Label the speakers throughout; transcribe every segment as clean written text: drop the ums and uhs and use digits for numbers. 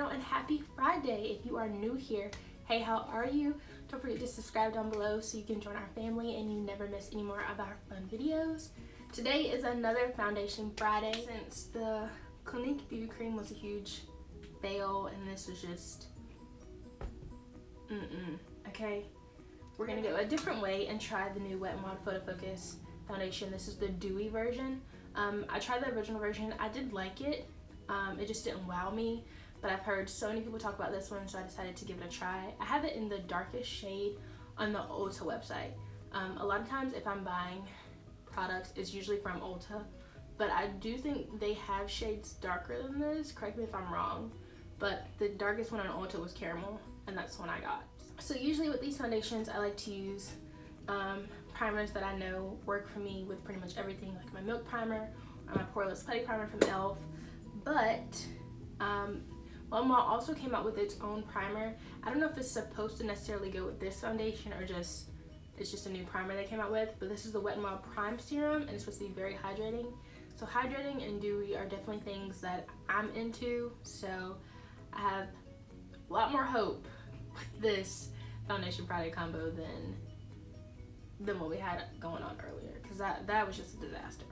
Speaker 1: channel, and happy Friday if you are new here. Hey, how are you? Don't forget to subscribe down below so you can join our family and you never miss any more of our fun videos. Today is another foundation Friday. Since the Clinique BB cream was a huge fail and this was just okay, we're gonna go a different way and try the new Wet n Wild Photofocus foundation. This is the Dewy version. I tried the original version. I did like it. It just didn't wow me, but I've heard so many people talk about this one, so I decided to give it a try. I have it in the darkest shade on the Ulta website. A lot of times if I'm buying products, it's usually from Ulta, but I do think they have shades darker than this. Correct me if I'm wrong, but the darkest one on Ulta was caramel, and that's the one I got. So usually with these foundations, I like to use primers that I know work for me with pretty much everything, like my Milk Primer or my Poreless Putty Primer from E.l.f. But Wet n Wild also came out with its own primer. I don't know if it's supposed to necessarily go with this foundation or it's just a new primer they came out with, but this is the Wet n Wild Prime Serum, and it's supposed to be very hydrating. So hydrating and dewy are definitely things that I'm into, so I have a lot more hope with this Foundation Friday combo than what we had going on earlier, because that was just a disaster.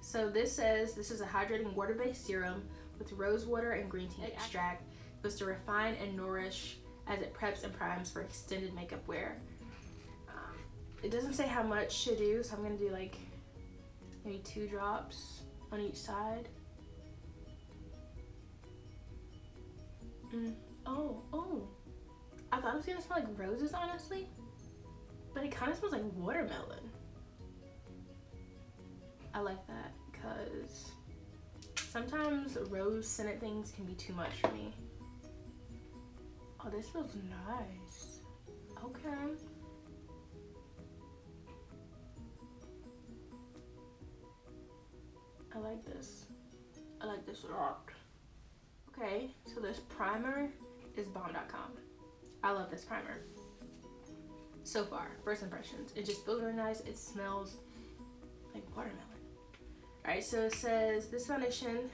Speaker 1: So this says this is a hydrating water-based serum with rose water and green tea extract. It's supposed to refine and nourish as it preps and primes for extended makeup wear. It doesn't say how much to do, so I'm gonna do like maybe 2 drops on each side. Oh, I thought it was gonna smell like roses, honestly, but it kind of smells like watermelon. I like that because sometimes rose scented things can be too much for me. Oh, this smells nice. Okay. I like this. I like this a lot. Okay, so this primer is bomb.com. I love this primer. So far, first impressions. It just feels really nice. It smells like watermelon. Alright, so it says this foundation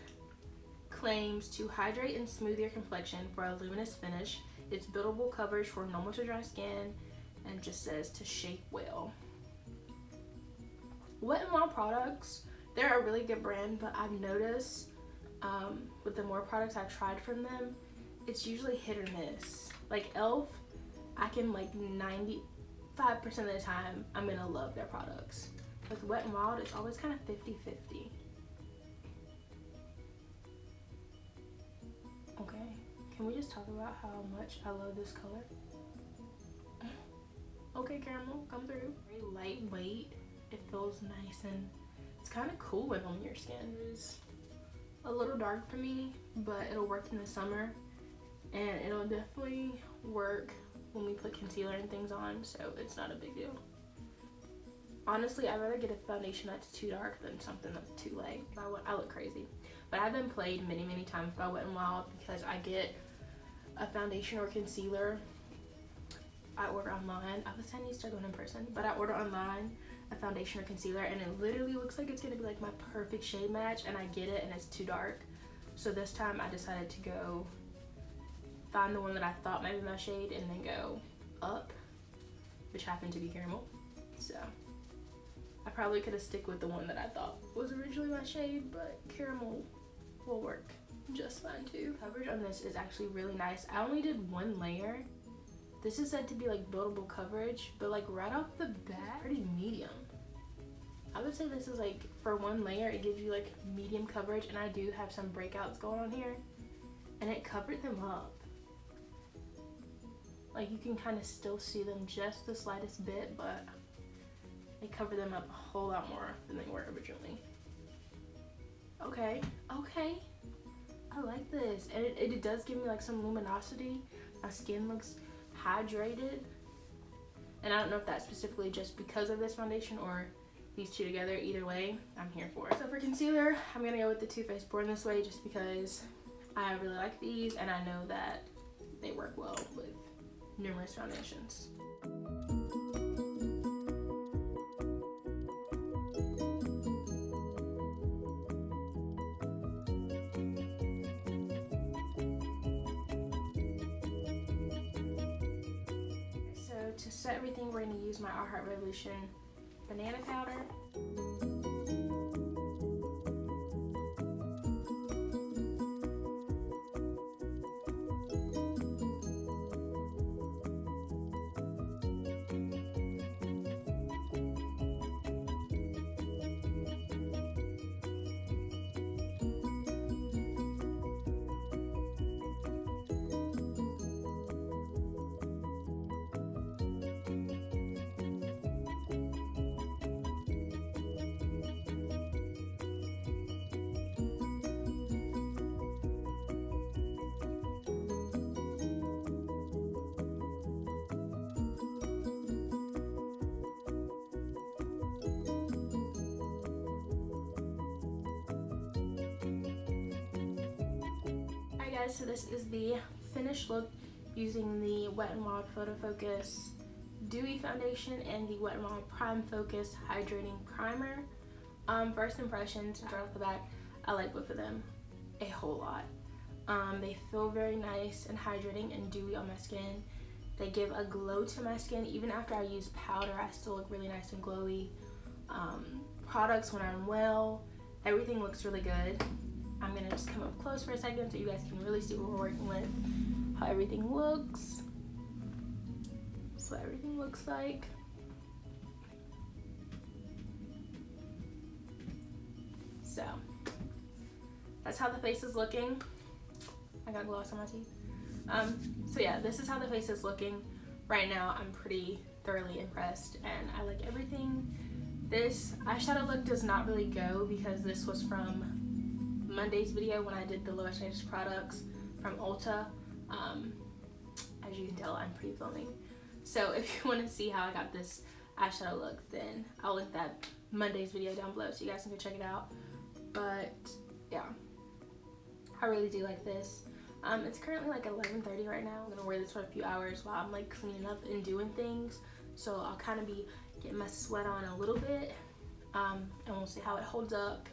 Speaker 1: claims to hydrate and smooth your complexion for a luminous finish. It's buildable coverage for normal to dry skin, and just says to shape well. Wet n Wild products, they're a really good brand, but I've noticed with the more products I've tried from them, it's usually hit or miss. Like E.l.f, I can like 95% of the time I'm gonna love their products. With Wet n Wild, it's always kind of 50-50. Okay, can we just talk about how much I love this color? Okay, caramel, come through. Very lightweight. It feels nice and it's kind of cool on your skin. It's a little dark for me, but it'll work in the summer, and it'll definitely work when we put concealer and things on, so it's not a big deal. Honestly, I'd rather get a foundation that's too dark than something that's too light. I look crazy. But I've been played many times by Wet n Wild because I get a foundation or concealer. I order online. I was saying you start going in person, but I order online a foundation or concealer, and it literally looks like it's gonna be like my perfect shade match, and I get it and it's too dark. So this time I decided to go find the one that I thought might be my shade and then go up, which happened to be caramel. So I probably could have stick with the one that I thought was originally my shade, but caramel will work just fine too. Coverage on this is actually really nice. I only did 1 layer. This is said to be like buildable coverage, but like right off the bat, pretty medium. I would say this is like, for 1 layer, it gives you like medium coverage, and I do have some breakouts going on here, and it covered them up. Like you can kind of still see them just the slightest bit, but they cover them up a whole lot more than they were originally. Okay, I like this, and it does give me like some luminosity. My skin looks hydrated, and I don't know if that's specifically just because of this foundation or these two together. Either way, I'm here for it. So for concealer, I'm gonna go with the Too Faced Born This Way just because I really like these, and I know that they work well with numerous foundations. to set everything, we're going to use my I Heart Revolution banana powder. Guys, so this is the finished look using the Wet n Wild Photofocus Dewy Foundation and the Wet n Wild Prime Focus Hydrating Primer. First impressions, right off the bat, I like both of them a whole lot. They feel very nice and hydrating and dewy on my skin. They give a glow to my skin. Even after I use powder, I still look really nice and glowy. Products when I'm well, everything looks really good. I'm gonna just come up close for a second so you guys can really see what we're working with, how everything looks. That's what everything looks like. So, that's how the face is looking. I got gloss on my teeth. So yeah, this is how the face is looking. Right now, I'm pretty thoroughly impressed and I like everything. This eyeshadow look does not really go because this was from Monday's video when I did the lowest shaded products from Ulta. As you can tell, I'm pre-filming. So if you want to see how I got this eyeshadow look, then I'll link that Monday's video down below so you guys can go check it out. But yeah, I really do like this. It's currently like 11:30 right now. I'm gonna wear this for a few hours while I'm like cleaning up and doing things. So I'll kind of be getting my sweat on a little bit, and we'll see how it holds up.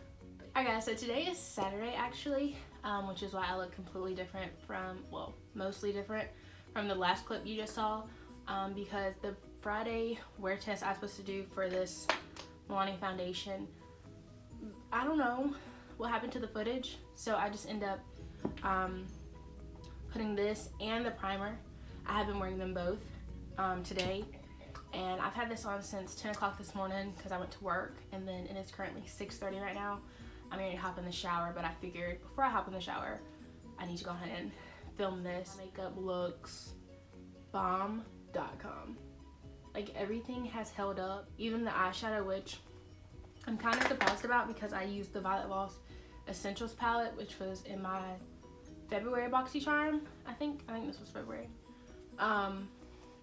Speaker 1: Alright guys, so today is Saturday actually, which is why I look completely different from, well, mostly different from the last clip you just saw, because the Friday wear test I was supposed to do for this Milani foundation, I don't know what happened to the footage, so I just end up putting this and the primer. I have been wearing them both today, and I've had this on since 10 o'clock this morning because I went to work, and then it is currently 6:30 right now. I'm ready to hop in the shower, but I figured before I hop in the shower, I need to go ahead and film this. Makeup looks bomb.com. Like everything has held up, even the eyeshadow, which I'm kind of surprised about because I used the Violet Voss Essentials palette, which was in my February BoxyCharm. I think this was February. And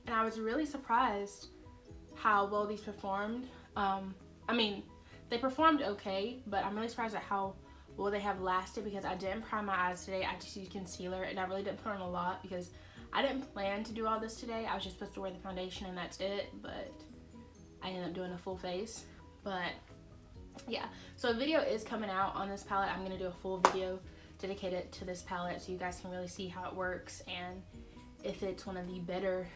Speaker 1: I was really surprised how well these performed. I mean, they performed okay, but I'm really surprised at how well they have lasted because I didn't prime my eyes today. I just used concealer and I really didn't put on a lot because I didn't plan to do all this today. I was just supposed to wear the foundation and that's it, but I ended up doing a full face. But yeah, so a video is coming out on this palette. I'm gonna do a full video dedicated to this palette so you guys can really see how it works and if it's one of the bigger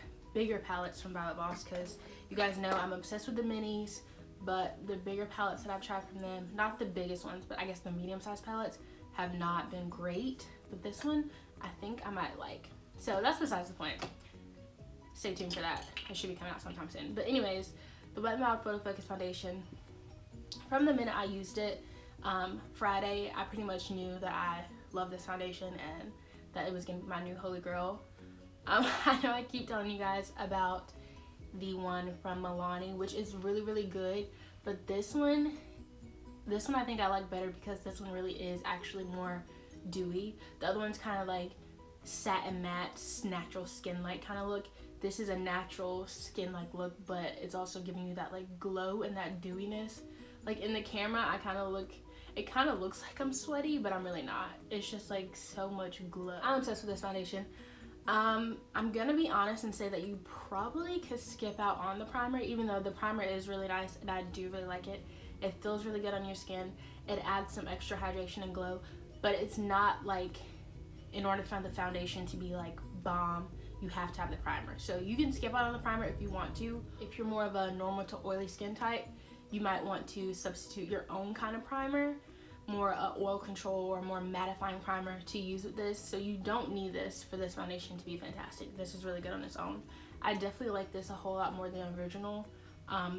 Speaker 1: palettes from Violet Voss, because you guys know I'm obsessed with the minis. But the bigger palettes that I've tried from them, not the biggest ones, but I guess the medium-sized palettes have not been great. But this one, I think I might like. So that's besides the point. Stay tuned for that. It should be coming out sometime soon. But anyways, the Wet n Wild Photofocus Foundation, from the minute I used it, Friday, I pretty much knew that I love this foundation and that it was going to be my new holy grail. I know I keep telling you guys about the one from Milani, which is really, really good, but this one I think I like better because this one really is actually more dewy. The other one's kind of like satin matte, natural skin-like kind of look. This is a natural skin-like look, but it's also giving you that like glow and that dewiness. Like in the camera, it kind of looks like I'm sweaty, but I'm really not. It's just like so much glow. I'm obsessed with this foundation. I'm gonna be honest and say that you probably could skip out on the primer, even though the primer is really nice and I do really like it. It feels really good on your skin. It adds some extra hydration and glow, but it's not like, in order for the foundation to be like bomb, you have to have the primer. So you can skip out on the primer if you want to. If you're more of a normal to oily skin type, you might want to substitute your own kind of primer, more oil control or more mattifying primer to use with this. So you don't need this for this foundation to be fantastic. This is really good on its own. I definitely like this a whole lot more than the original.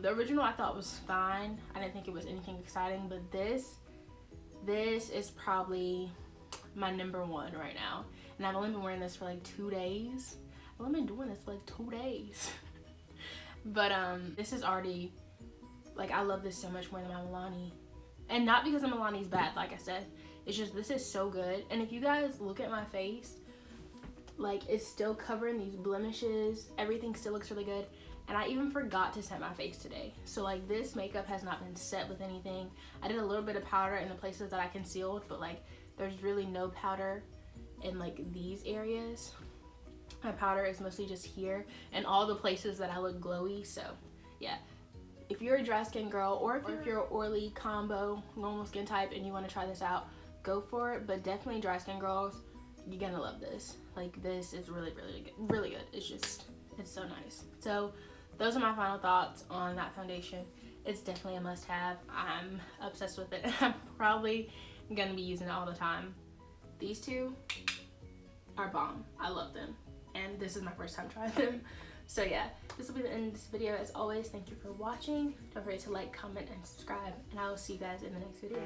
Speaker 1: The original I thought was fine. I didn't think it was anything exciting, but this is probably my number one right now. And I've only been wearing this for like 2 days. I've only been doing this for like 2 days. But this is already, like, I love this so much more than my Milani. And not because the Milani's bad, like I said. It's just, this is so good. And if you guys look at my face, like, it's still covering these blemishes. Everything still looks really good. And I even forgot to set my face today. So, like, this makeup has not been set with anything. I did a little bit of powder in the places that I concealed, but, like, there's really no powder in, like, these areas. My powder is mostly just here and all the places that I look glowy. So, yeah. If you're a dry skin girl, or if you're an oily combo, normal skin type, and you want to try this out, go for it. But definitely dry skin girls, you're gonna love this. Like, this is really, really good. Really good. It's just, it's so nice. So, those are my final thoughts on that foundation. It's definitely a must-have. I'm obsessed with it. I'm probably gonna be using it all the time. These two are bomb. I love them. And this is my first time trying them. So yeah, this will be the end of this video. As always, thank you for watching. Don't forget to like, comment, and subscribe. And I will see you guys in the next video.